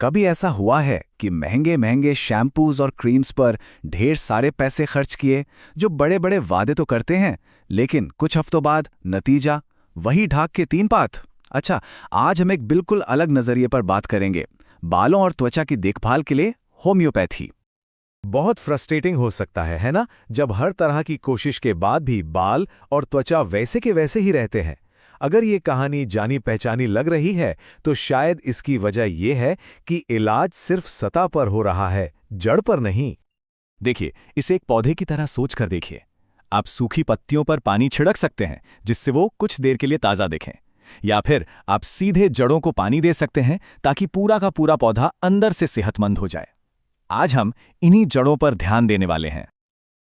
कभी ऐसा हुआ है कि महंगे महंगे शैम्पूज और क्रीम्स पर ढेर सारे पैसे खर्च किए, जो बड़े बड़े वादे तो करते हैं, लेकिन कुछ हफ्तों बाद नतीजा वही ढाक के तीन पात। अच्छा, आज हम एक बिल्कुल अलग नजरिए पर बात करेंगे, बालों और त्वचा की देखभाल के लिए होम्योपैथी। बहुत फ्रस्ट्रेटिंग हो सकता है ना, जब हर तरह की कोशिश के बाद भी बाल और त्वचा वैसे के वैसे ही रहते हैं। अगर ये कहानी जानी पहचानी लग रही है, तो शायद इसकी वजह ये है कि इलाज सिर्फ सतह पर हो रहा है, जड़ पर नहीं। देखिए, इसे एक पौधे की तरह सोच कर देखिए। आप सूखी पत्तियों पर पानी छिड़क सकते हैं, जिससे वो कुछ देर के लिए ताज़ा दिखें, या फिर आप सीधे जड़ों को पानी दे सकते हैं ताकि पूरा का पूरा पौधा अंदर से सेहतमंद हो जाए। आज हम इन्हीं जड़ों पर ध्यान देने वाले हैं।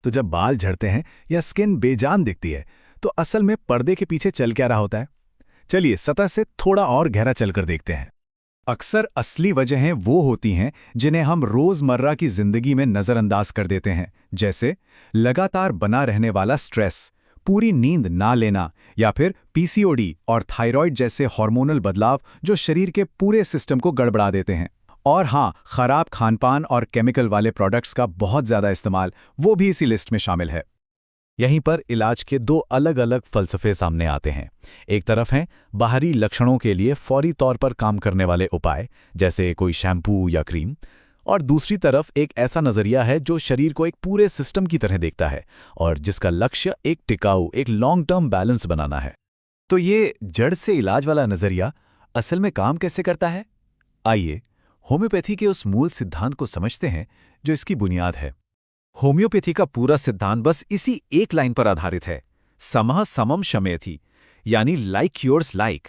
तो जब बाल झड़ते हैं या स्किन बेजान दिखती है, तो असल में पर्दे के पीछे चल क्या रहा होता है? चलिए सतह से थोड़ा और गहरा चलकर देखते हैं। अक्सर असली वजहें वो होती हैं जिन्हें हम रोजमर्रा की जिंदगी में नजरअंदाज कर देते हैं, जैसे लगातार बना रहने वाला स्ट्रेस, पूरी नींद ना लेना, या फिर पीसीओडी और थायराइड जैसे हार्मोनल बदलाव जो शरीर के पूरे सिस्टम को गड़बड़ा देते हैं। और हाँ, खराब खानपान और केमिकल वाले प्रोडक्ट्स का बहुत ज़्यादा इस्तेमाल, वो भी इसी लिस्ट में शामिल है। यहीं पर इलाज के दो अलग अलग फलसफे सामने आते हैं। एक तरफ हैं बाहरी लक्षणों के लिए फौरी तौर पर काम करने वाले उपाय, जैसे कोई शैम्पू या क्रीम, और दूसरी तरफ एक ऐसा नज़रिया है जो शरीर को एक पूरे सिस्टम की तरह देखता है और जिसका लक्ष्य एक टिकाऊ, एक लॉन्ग टर्म बैलेंस बनाना है। तो ये जड़ से इलाज वाला नज़रिया असल में काम कैसे करता है? आइए होम्योपैथी के उस मूल सिद्धांत को समझते हैं जो इसकी बुनियाद है। होम्योपैथी का पूरा सिद्धांत बस इसी एक लाइन पर आधारित है, समः समम शमयति, यानी लाइक क्योर्स लाइक।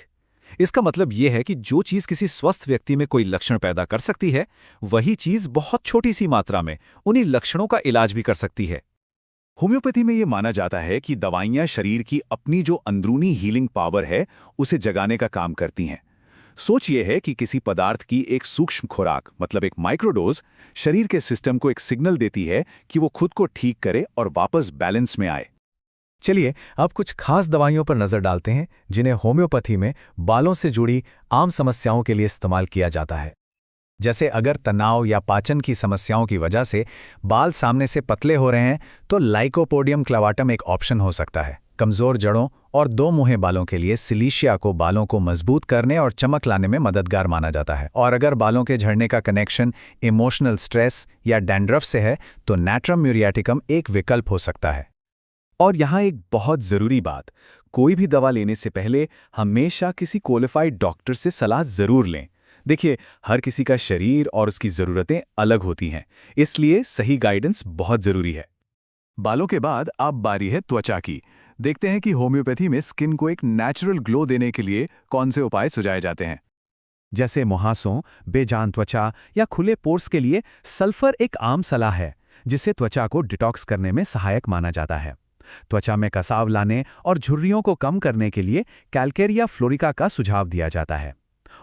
इसका मतलब यह है कि जो चीज किसी स्वस्थ व्यक्ति में कोई लक्षण पैदा कर सकती है, वही चीज बहुत छोटी सी मात्रा में उन्हीं लक्षणों का इलाज भी कर सकती है। होम्योपैथी में यह माना जाता है कि दवाइयां शरीर की अपनी जो अंदरूनी हीलिंग पावर है, उसे जगाने का काम करती हैं। सोच ये है कि किसी पदार्थ की एक सूक्ष्म खुराक, मतलब एक माइक्रोडोज, शरीर के सिस्टम को एक सिग्नल देती है कि वो खुद को ठीक करे और वापस बैलेंस में आए। चलिए अब कुछ खास दवाइयों पर नजर डालते हैं जिन्हें होम्योपैथी में बालों से जुड़ी आम समस्याओं के लिए इस्तेमाल किया जाता है। जैसे अगर तनाव या पाचन की समस्याओं की वजह से बाल सामने से पतले हो रहे हैं, तो लाइकोपोडियम क्लावाटम एक ऑप्शन हो सकता है। कमजोर जड़ों और दो मुहे बालों के लिए सिलीशिया को बालों को मजबूत करने और चमक लाने में मददगार माना जाता है। और अगर बालों के झड़ने का कनेक्शन इमोशनल स्ट्रेस या डैंड्रफ से है, तो नैट्रम म्यूरियाटिकम एक विकल्प हो सकता है। और यहाँ एक बहुत ज़रूरी बात, कोई भी दवा लेने से पहले हमेशा किसी क्वालिफाइड डॉक्टर से सलाह ज़रूर लें। देखिए, हर किसी का शरीर और उसकी ज़रूरतें अलग होती हैं, इसलिए सही गाइडेंस बहुत ज़रूरी है। बालों के बाद अब बारी है त्वचा की। देखते हैं कि होम्योपैथी में स्किन को एक नेचुरल ग्लो देने के लिए कौन से उपाय सुझाए जाते हैं। जैसे मुहासों, बेजान त्वचा या खुले पोर्स के लिए सल्फर एक आम सलाह है, जिसे त्वचा को डिटॉक्स करने में सहायक माना जाता है। त्वचा में कसाव लाने और झुर्रियों को कम करने के लिए कैल्केरिया फ्लोरिका का सुझाव दिया जाता है।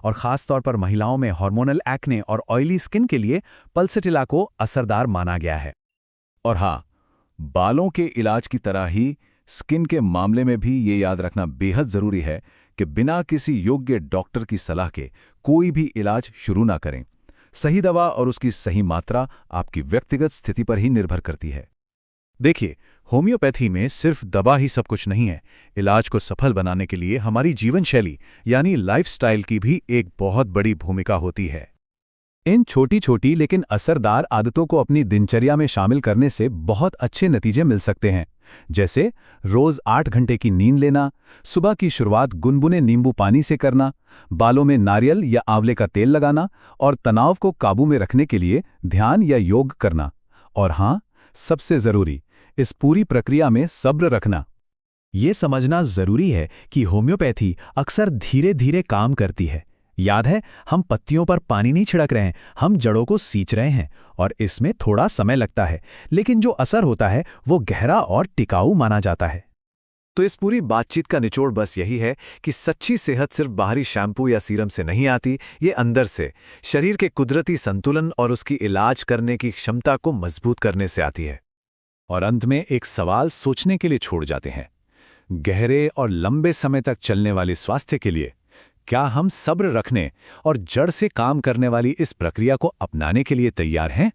और खास तौर पर महिलाओं में हार्मोनल एक्ने और ऑयली स्किन के लिए पल्सेटिला को असरदार माना गया है। और हाँ, बालों के इलाज की तरह ही स्किन के मामले में भी ये याद रखना बेहद जरूरी है कि बिना किसी योग्य डॉक्टर की सलाह के कोई भी इलाज शुरू ना करें। सही दवा और उसकी सही मात्रा आपकी व्यक्तिगत स्थिति पर ही निर्भर करती है। देखिए, होम्योपैथी में सिर्फ दवा ही सब कुछ नहीं है। इलाज को सफल बनाने के लिए हमारी जीवन शैली यानी लाइफस्टाइल की भी एक बहुत बड़ी भूमिका होती है। इन छोटी छोटी लेकिन असरदार आदतों को अपनी दिनचर्या में शामिल करने से बहुत अच्छे नतीजे मिल सकते हैं। जैसे रोज 8 घंटे की नींद लेना, सुबह की शुरुआत गुनगुने नींबू पानी से करना, बालों में नारियल या आंवले का तेल लगाना, और तनाव को काबू में रखने के लिए ध्यान या योग करना। और हाँ, सबसे जरूरी, इस पूरी प्रक्रिया में सब्र रखना। ये समझना जरूरी है कि होम्योपैथी अक्सर धीरे धीरे काम करती है। याद है, हम पत्तियों पर पानी नहीं छिड़क रहे हैं, हम जड़ों को सींच रहे हैं, और इसमें थोड़ा समय लगता है, लेकिन जो असर होता है वो गहरा और टिकाऊ माना जाता है। तो इस पूरी बातचीत का निचोड़ बस यही है कि सच्ची सेहत सिर्फ बाहरी शैम्पू या सीरम से नहीं आती, ये अंदर से, शरीर के कुदरती संतुलन और उसकी इलाज करने की क्षमता को मजबूत करने से आती है। और अंत में एक सवाल सोचने के लिए छोड़ जाते हैं। गहरे और लंबे समय तक चलने वाले स्वास्थ्य के लिए क्या हम सब्र रखने और जड़ से काम करने वाली इस प्रक्रिया को अपनाने के लिए तैयार हैं?